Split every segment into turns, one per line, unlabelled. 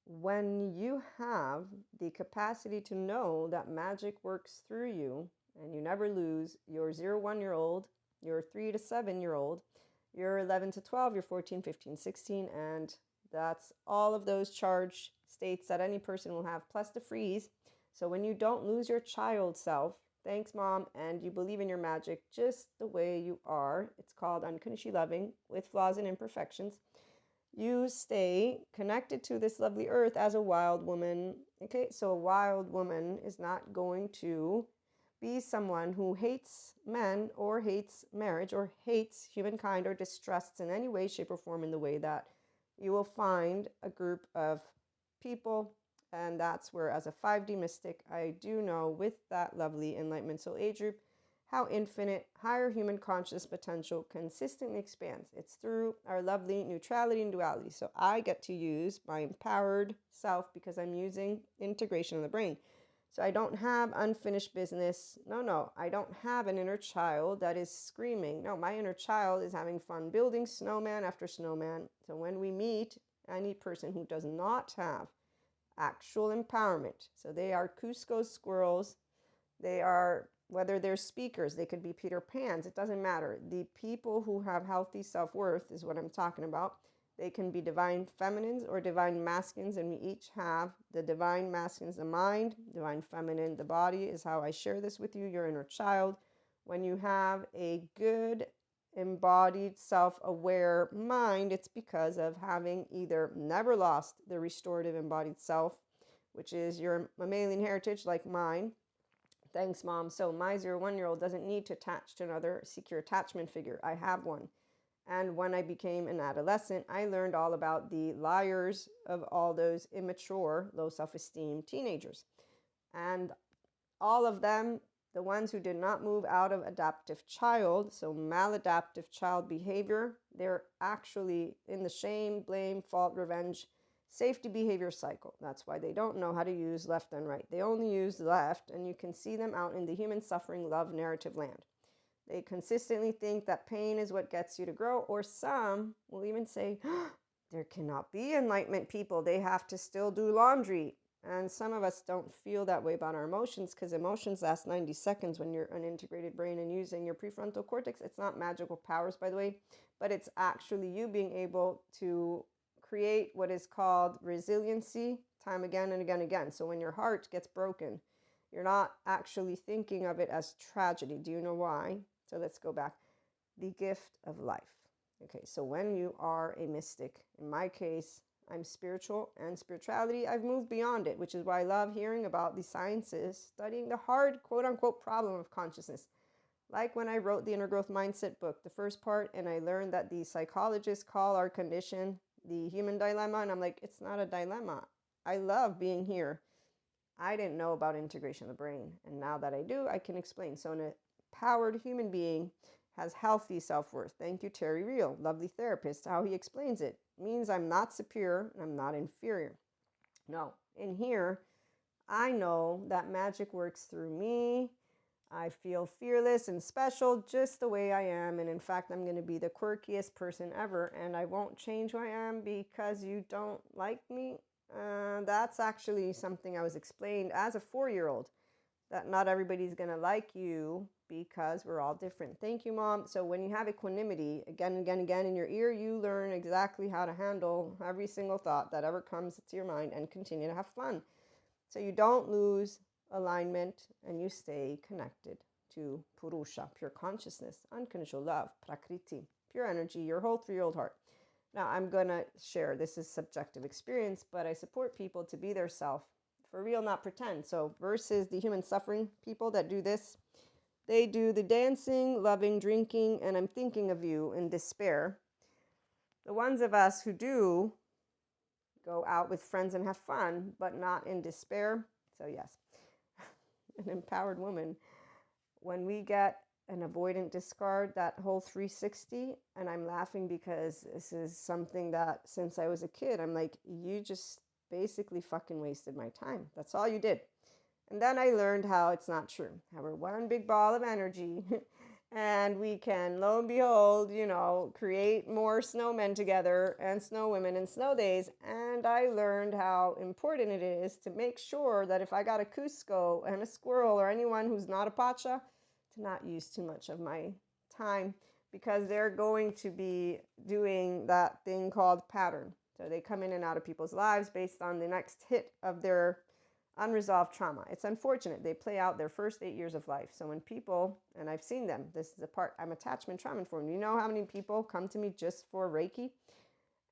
when you have the capacity to know that magic works through you and you never lose your 0 1 year old, your 3 to 7 year old, your 11 to 12, your 14, 15, 16, and that's all of those charged states that any person will have, plus the freeze. So when you don't lose your child self, thanks mom, and you believe in your magic just the way you are, it's called unconditionally loving with flaws and imperfections. You stay connected to this lovely earth as a wild woman. Okay, so a wild woman is not going to be someone who hates men or hates marriage or hates humankind or distrusts in any way, shape, or form in the way that you will find a group of people. And that's where, as a 5D mystic, I do know with that lovely Enlightenment Soul Age group, how infinite higher human conscious potential consistently expands. It's through our lovely neutrality and duality. So I get to use my empowered self because I'm using integration of the brain. So I don't have unfinished business. No, I don't have an inner child that is screaming. No, my inner child is having fun building snowman after snowman. So when we meet any person who does not have actual empowerment, so they are Cusco squirrels, they are, whether they're speakers, they could be Peter Pans, it doesn't matter. The people who have healthy self-worth is what I'm talking about. They can be divine feminines or divine masculines, and we each have the divine masculines, the mind, divine feminine, the body is how I share this with you, your inner child. When you have a good embodied self-aware mind, it's because of having either never lost the restorative embodied self, which is your mammalian heritage like mine. Thanks, mom. So my 0 1 year old doesn't need to attach to another secure attachment figure. I have one. And when I became an adolescent, I learned all about the liars of all those immature, low self-esteem teenagers. And all of them, the ones who did not move out of adaptive child, so maladaptive child behavior, they're actually in the shame, blame, fault, revenge, safety behavior cycle. That's why they don't know how to use left and right. They only use left, and you can see them out in the human suffering love narrative land. They consistently think that pain is what gets you to grow, or some will even say, there cannot be enlightenment people. They have to still do laundry. And some of us don't feel that way about our emotions because emotions last 90 seconds when you're an integrated brain and using your prefrontal cortex. It's not magical powers, by the way, but it's actually you being able to create what is called resiliency time again and again and again. So when your heart gets broken, you're not actually thinking of it as tragedy. Do you know why? So let's go back. The gift of life. Okay, so when you are a mystic, in my case, I'm spiritual, and spirituality, I've moved beyond it, which is why I love hearing about the sciences, studying the hard, quote unquote, problem of consciousness. Like when I wrote the Inner Growth Mindset book, the first part, and I learned that the psychologists call our condition the human dilemma, and I'm like, it's not a dilemma. I love being here. I didn't know about integration of the brain, and now that I do, I can explain. So an empowered human being has healthy self-worth. Thank you, Terry Real, lovely therapist. How he explains it means I'm not superior and I'm not inferior. No, in here, I know that magic works through me. I feel fearless and special just the way I am. And in fact, I'm going to be the quirkiest person ever. And I won't change who I am because you don't like me. That's actually something I was explained as a 4 year old, that not everybody's going to like you because we're all different. Thank you, mom. So when you have equanimity again and again and again in your ear, you learn exactly how to handle every single thought that ever comes to your mind and continue to have fun. So you don't lose alignment and you stay connected to Purusha, pure consciousness, unconditional love, Prakriti, pure energy, your whole 3 year old heart. Now I'm going to share, this is subjective experience, but I support people to be their self, for real, not pretend. So versus the human suffering people that do this, they do the dancing, loving, drinking, and I'm thinking of you in despair. The ones of us who do go out with friends and have fun, but not in despair. So yes, an empowered woman, when we get an avoidant discard, that whole 360, and I'm laughing because this is something that since I was a kid, I'm like, you just basically fucking wasted my time. That's all you did. And then I learned how it's not true. How we're one big ball of energy And we can, lo and behold, create more snowmen together and snow women and snow days. And I learned how important it is to make sure that if I got a Cusco and a squirrel or anyone who's not a Pacha, to not use too much of my time, because they're going to be doing that thing called pattern. So they come in and out of people's lives based on the next hit of their unresolved trauma. It's unfortunate. They play out their first 8 years of life. So when people, and I've seen them, this is a part, I'm attachment trauma informed. You know how many people come to me just for Reiki?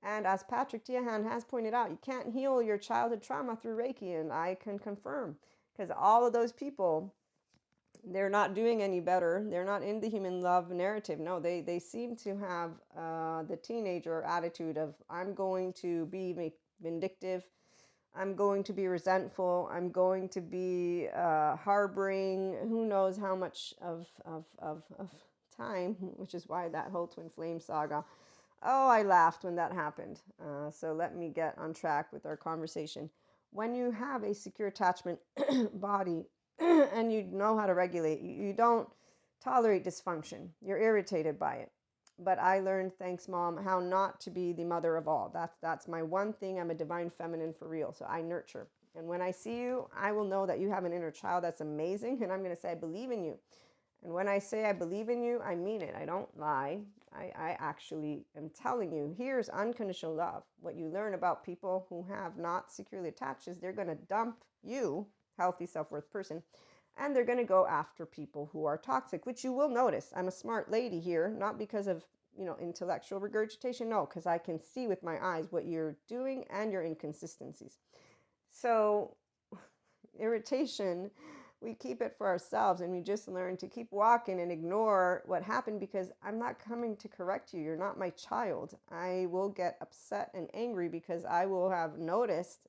And as Patrick Tiahan has pointed out, you can't heal your childhood trauma through Reiki. And I can confirm, because all of those people, they're not doing any better. They're not in the human love narrative. No, they seem to have the teenager attitude of, I'm going to be vindictive. I'm going to be resentful. I'm going to be harboring who knows how much of time, which is why that whole twin flame saga. Oh, I laughed when that happened. So let me get on track with our conversation. When you have a secure attachment body and you know how to regulate, you don't tolerate dysfunction. You're irritated by it. But I learned, thanks mom, how not to be the mother of all. That's my one thing. I'm a divine feminine for real. So I nurture. And when I see you, I will know that you have an inner child that's amazing. And I'm going to say, I believe in you. And when I say I believe in you, I mean it. I don't lie. I actually am telling you, here's unconditional love. What you learn about people who have not securely attached is they're going to dump you, healthy self-worth person, and they're going to go after people who are toxic, which you will notice. I'm a smart lady here, not because of, intellectual regurgitation. No, because I can see with my eyes what you're doing and your inconsistencies. So irritation, we keep it for ourselves, and we just learn to keep walking and ignore what happened, because I'm not coming to correct you. You're not my child. I will get upset and angry because I will have noticed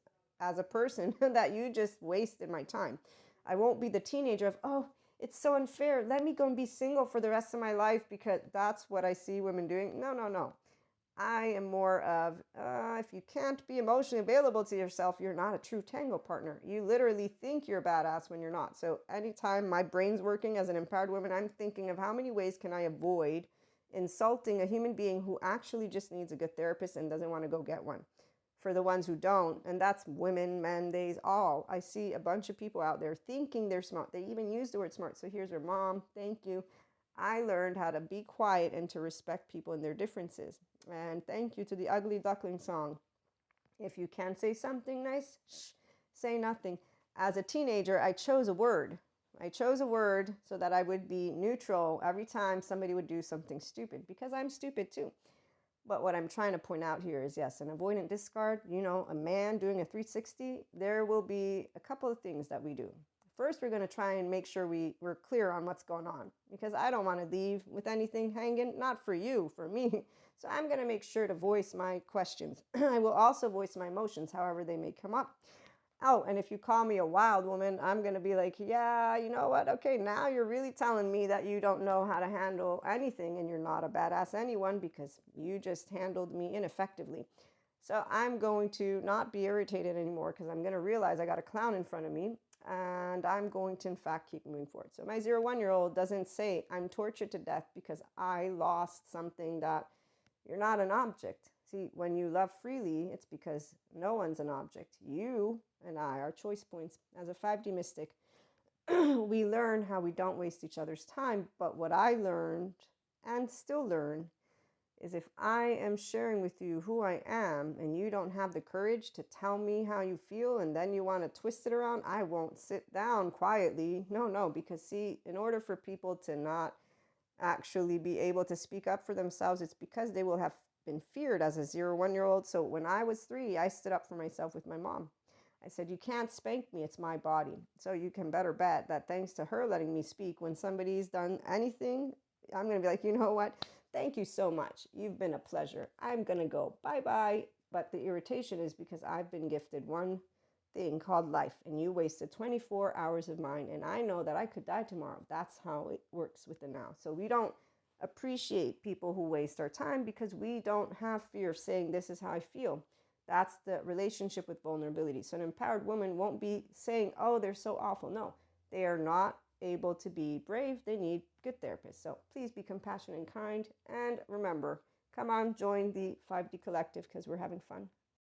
as a person that you just wasted my time. I won't be the teenager of, oh, it's so unfair. Let me go and be single for the rest of my life, because that's what I see women doing. No. I am more of, if you can't be emotionally available to yourself, you're not a true tango partner. You literally think you're a badass when you're not. So anytime my brain's working as an empowered woman, I'm thinking of how many ways can I avoid insulting a human being who actually just needs a good therapist and doesn't want to go get one. For the ones who don't, and that's women, men, days, all. I see a bunch of people out there thinking they're smart. They even use the word smart. So here's where, mom, thank you. I learned how to be quiet and to respect people and their differences. And thank you to the Ugly Duckling song. If you can't say something nice, say nothing. As a teenager, I chose a word. I chose a word so that I would be neutral every time somebody would do something stupid, because I'm stupid too. But what I'm trying to point out here is, yes, an avoidant discard, a man doing a 360, there will be a couple of things that we do. First, we're going to try and make sure we're clear on what's going on, because I don't want to leave with anything hanging, not for you, for me. So I'm going to make sure to voice my questions. I will also voice my emotions, however they may come up. Oh, and if you call me a wild woman, I'm going to be like, yeah, you know what? Okay, now you're really telling me that you don't know how to handle anything, and you're not a badass anyone, because you just handled me ineffectively. So I'm going to not be irritated anymore, because I'm going to realize I got a clown in front of me, and I'm going to, in fact, keep moving forward. So my 0-1-year-old doesn't say, I'm tortured to death because I lost something. That you're not an object. See, when you love freely, it's because no one's an object. You and I are choice points. As a 5D mystic, we learn how we don't waste each other's time. But what I learned and still learn is, if I am sharing with you who I am and you don't have the courage to tell me how you feel, and then you want to twist it around, I won't sit down quietly. No, because see, in order for people to not actually be able to speak up for themselves, it's because they will have been feared as a 0-1-year-old. So when I was 3, I stood up for myself with my mom. I said, you can't spank me, it's my body. So you can better bet that thanks to her letting me speak, when somebody's done anything, I'm going to be like, you know what? Thank you so much. You've been a pleasure. I'm going to go. Bye-bye. But the irritation is because I've been gifted one thing called life, and you wasted 24 hours of mine, and I know that I could die tomorrow. That's how it works with the now. So we don't appreciate people who waste our time, because we don't have fear of saying, this is how I feel. That's the relationship with vulnerability. So an empowered woman won't be saying, oh, they're so awful. No, they are not able to be brave, they need good therapists. So please be compassionate and kind. And remember, come on, join the 5D collective because we're having fun.